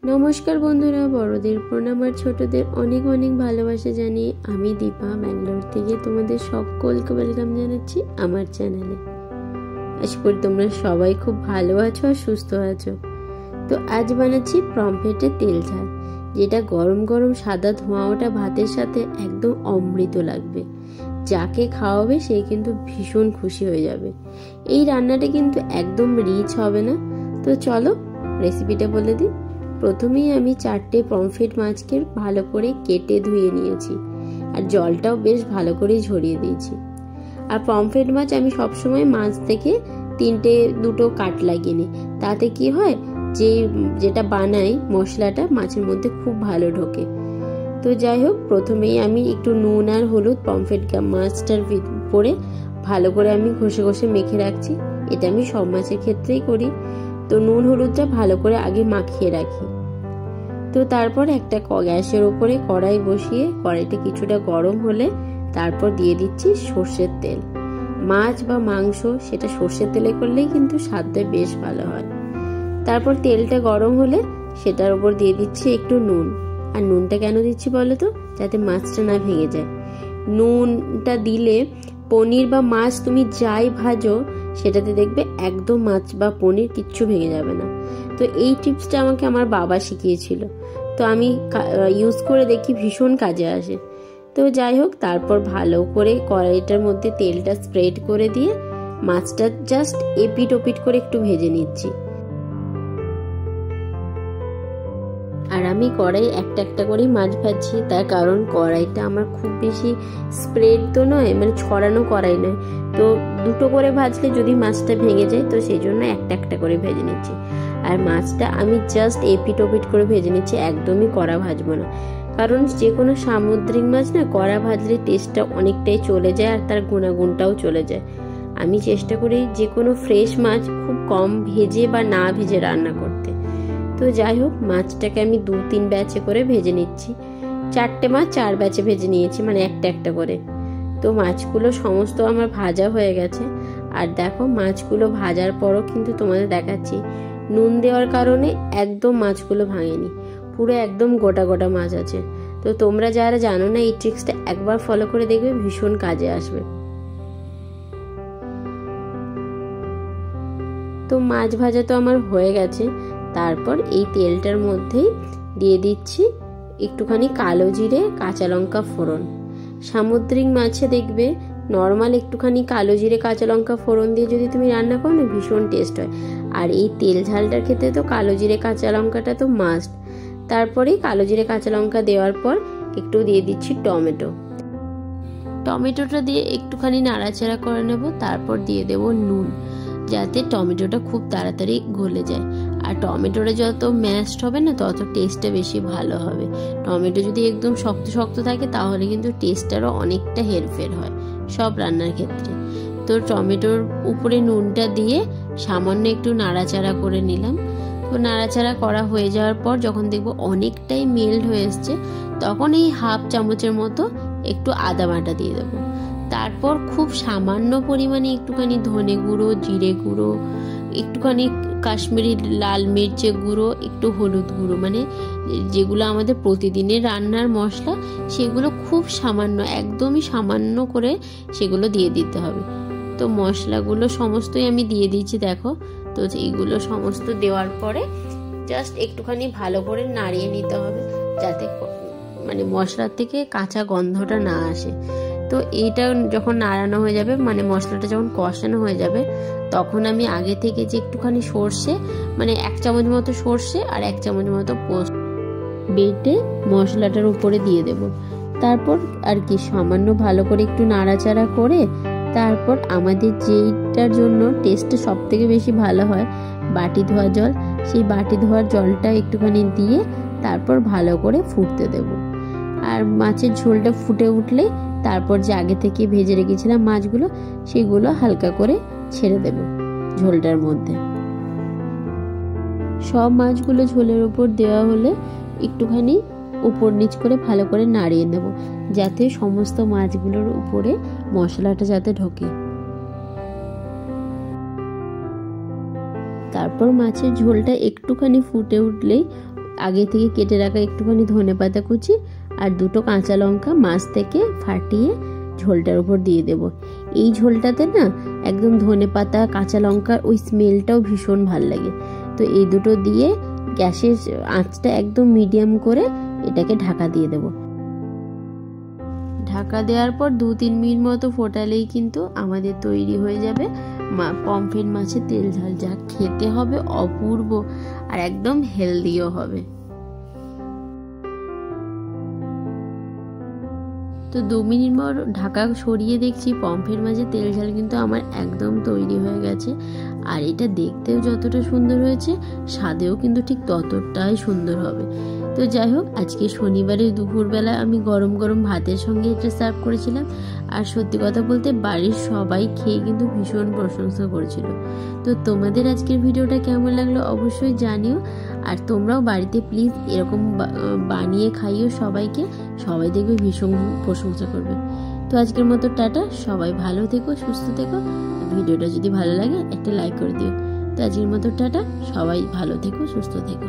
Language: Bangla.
নমস্কার বন্ধুরা, বড়দের প্রণাম আর ছোটদের অনেক অনেক ভালোবাসা জানিয়ে আমি দীপা ব্যাঙ্গালোর থেকে তোমাদের সকলকে ওয়েলকাম জানাচ্ছি আমার চ্যানেলে। আশা করি তোমরা সবাই খুব ভালো আছো আর সুস্থ আছো। তো আজ বানাচ্ছি পমফ্রেটের তেল ঝাল, যেটা গরম গরম সাদা ধোঁয়া ওঠা ভাতের সাথে একদম অমৃত লাগবে। যাকে খাওয়াবে সে কিন্তু ভীষণ খুশি হয়ে যাবে। এই রান্নাটা কিন্তু একদম রিচ হবে না। তো চলো রেসিপিটা বলে দিই। প্রথমেই আমি 4টে পমফ্রেট মাছকে ভালো করে কেটে ধুয়ে নিয়েছি, আর জলটাও বেশ ভালো করে ঝরিয়ে দিয়েছি। আর পমফ্রেট মাছ আমি সবসময় মাছ থেকে 2টো কাট লাগিয়ে নিই, তাতে কি হয় যেটা বানাই মশলাটা মাছের মধ্যে খুব ভালো ঢোকে। তো যাই হোক, প্রথমেই আমি একটু নুন আর হলুদ পমফ্রেট মাছটার পরে ভালো করে আমি ঘষে ঘষে মেখে রাখছি। এটা আমি সব মাছের ক্ষেত্রেই করি। তো নুন হলুদটা ভালো করে আগে মাখিয়ে রাখি। তো তারপর একটা গ্যাসের উপরে কড়াই বসিয়ে কড়াইতে কিছুটা গরম হলে তারপর দিয়ে দিচ্ছি সর্ষের তেল। মাছ বা মাংস সেটা সর্ষের তেলে করলেই কিন্তু স্বাদটা বেশ ভালো হয়। তারপর তেলটা গরম হলে সেটার উপর দিয়ে দিচ্ছি একটু নুন। আর নুনটা কেন দিচ্ছি বলো তো? যাতে মাছটা না ভেঙে যায়। নুনটা দিলে পনির বা মাছ তুমি যাই ভাজো সেটাতে দেখবে একদম মাছ বা পনির কিচ্ছু ভেঙে যাবে না। তো এই টিপসটা আমাকে আমার বাবা শিখিয়েছিল, তো আমি ইউজ করে দেখি ভীষণ কাজে আসে। তো যাই হোক, তারপর ভালো করে কড়াইটার মধ্যে তেলটা স্প্রেড করে দিয়ে মাছটা জাস্ট এপিট ওপিট করে একটু ভেজে নিচ্ছি। আর আমি কড়াই একটা একটা করে মাছ ভাজছি, তার কারণ কড়াইটা আমার খুব বেশি স্প্রেড তো নয়, মানে ছড়ানো কড়াই নয়। তো 2টো করে ভাজলে যদি মাছটা ভেঙে যায়, তো সেই জন্য একটা একটা করে ভেজে নিচ্ছি। আর মাছটা আমি জাস্ট এপিট ওপিট করে ভেজে নিচ্ছি, একদমই কড়া ভাজবো না। কারণ যে কোনো সামুদ্রিক মাছ না কড়া ভাজলে টেস্টটা অনেকটাই চলে যায় আর তার গুণাগুণটাও চলে যায়। আমি চেষ্টা করি যে কোনো ফ্রেশ মাছ খুব কম ভেজে বা না ভেজে রান্না করতে। তো যাই হোক, মাছটাকে আমি 2-3 ব্যাচে করে ভেজে নিচ্ছি। 4টে মাছ 4 ব্যাচে ভেজে নিয়েছি, মানে একটা একটা করে। তো মাছগুলো সমস্ত আমার ভাজা হয়ে গেছে। আর দেখো, মাছগুলো ভাজার পরও কিন্তু তোমাদের দেখাচ্ছি নুন দেওয়ার কারণে একদম মাছগুলো ভাঙেনি, পুরো একদম গোটা গোটা মাছ আছে। তো তোমরা যারা জানো না এই ট্রিক্সটা একবার ফলো করে দেখবে, ভীষণ কাজে আসবে। তো মাছ ভাজা তো আমার হয়ে গেছে। তারপর এই তেলটার মধ্যেই দিয়ে দিচ্ছি একটুখানি কালো জিরে, কাঁচা লঙ্কা ফোড়ন। সামুদ্রিক মাছে দেখবে নর্মাল একটুখানি কালো জিরে কাঁচা লঙ্কা ফোড়ন দিয়ে যদি তুমি রান্না করো না, ভীষণ টেস্ট হয়। আর এই তেল ঝালটার ক্ষেত্রে তো কালো জিরে কাঁচা লঙ্কাটা তো মাস্ট। তারপরে কালো জিরে কাঁচা লঙ্কা দেওয়ার পর একটু দিয়ে দিচ্ছি টমেটোটা দিয়ে একটুখানি নাড়াচাড়া করে নেব। তারপর দিয়ে দেব নুন, যাতে টমেটোটা খুব তাড়াতাড়ি গলে যায়। আর টমেটোটা যত ম্যাশড হবে না, তত টেস্টটা বেশি ভালো হবে। টমেটো যদি একদম শক্ত শক্ত থাকে তাহলে কিন্তু টেস্টটারও অনেকটা হেরফের হয় সব রান্নার ক্ষেত্রে। তো টমেটোর উপরে নুনটা দিয়ে সামান্য একটু নাড়াচাড়া করে নিলাম। তো নাড়াচাড়া করা হয়ে যাওয়ার পর যখন দেখবো অনেকটাই মেল্ট হয়ে এসছে, তখন এই হাফ চামচের মতো একটু আদা বাটা দিয়ে দেবো। তারপর খুব সামান্য পরিমাণে একটুখানি ধনে গুঁড়ো, জিরে গুঁড়ো, একটুখানি কাশ্মীরি লাল মির্চের গুঁড়ো, একটু হলুদ গুঁড়ো, মানে যেগুলো আমাদের প্রতিদিনের রান্নার মশলা, সেগুলো খুব সামান্য, একদমই সামান্য করে সেগুলো দিয়ে দিতে হবে। তো মশলাগুলো সমস্তই আমি দিয়ে দিয়েছি, দেখো। তো এইগুলো সমস্ত দেওয়ার পরে জাস্ট একটুখানি ভালো করে নাড়িয়ে নিতে হবে, যাতে মানে মশলার থেকে কাঁচা গন্ধটা না আসে। তো এইটা যখন নাড়ানো হয়ে যাবে, মানে মশলাটা যখন কষানো হয়ে যাবে, তখন আমি আগে থেকে যে একটুখানি সর্ষে, মানে 1 চামচ মতো সর্ষে আর 1 চামচ মতো পোস্ত বেটে মশলাটার উপরে দিয়ে দেব। তারপর আর কি সামান্য ভালো করে একটু নাড়াচাড়া করে, তারপর আমাদের যেইটার জন্য টেস্টটা সব থেকে বেশি ভালো হয়, বাটি ধোয়া জল, সেই বাটি ধোয়ার জলটা একটুখানি দিয়ে তারপর ভালো করে ফুটতে দেব। আর মাছের ঝোলটা ফুটে উঠলে তারপর যে আগে থেকে ভেজে রেখেছিলাম মাছগুলো, সেগুলো হালকা করে ছেড়ে দেব ঝোলটার মধ্যে। সব মাছগুলো ঝোলের উপর দেওয়া হলে একটুখানি উপর নিচ করে ভালো করে নাড়িয়ে নেব, যাতে সমস্ত মাছগুলোর উপরে মশলাটা যাতে ঢোকে। তারপর মাছের ঝোলটা একটুখানি ফুটে উঠলেই আগে থেকে কেটে রাখা একটুখানি ধনেপাতা কুচি আর 2টো কাঁচা লঙ্কা মাছ থেকে ফাটিয়ে ঝোলটার উপর দিয়ে দেব। এই ঝোলটাতে না একদম ধনেপাতা কাঁচা লঙ্কার ওই স্মেলটাও ভীষণ ভাল লাগে। তো এই দুটো দিয়ে গ্যাসের আঁচটা একদম মিডিয়াম করে এটাকে ঢাকা দিয়ে দেব। ঢাকা দেওয়ার পর 2-3 মিনিট মতো ফোটালেই কিন্তু আমাদের তৈরি হয়ে যাবে পমফ্রেট মাছের তেল ঝাল, যা খেতে হবে অপূর্ব আর একদম হেলদিও হবে। তো 2 মিনিট পর ঢাকা সরিয়ে দেখছি পমফ্রেট মাছের তেল ঝাল কিন্তু আমার একদম তৈরি হয়ে গেছে। আর এটা দেখতেও যতটা সুন্দর হয়েছে স্বাদেও কিন্তু ঠিক ততটাই সুন্দর হবে। তো যাই হোক, আজকে শনিবারের দুপুরবেলা আমি গরম গরম ভাতের সঙ্গে এটা সার্ভ করেছিলাম। আর সত্যি কথা বলতে বাড়ির সবাই খেয়ে কিন্তু ভীষণ প্রশংসা করেছিল। তো তোমাদের আজকের ভিডিওটা কেমন লাগলো অবশ্যই জানিও। আর তোমরাও বাড়িতে প্লিজ এরকম বানিয়ে খাইও সবাইকে, সবাই দেখবে ভীষণ প্রশংসা করবে। তো আজকের মতো টাটা, সবাই ভালো থেকো, সুস্থ থেকো। ভিডিওটা যদি ভালো লাগে একটা লাইক করে দিও। তো আজকের মতো টাটা, সবাই ভালো থেকো, সুস্থ থেকো।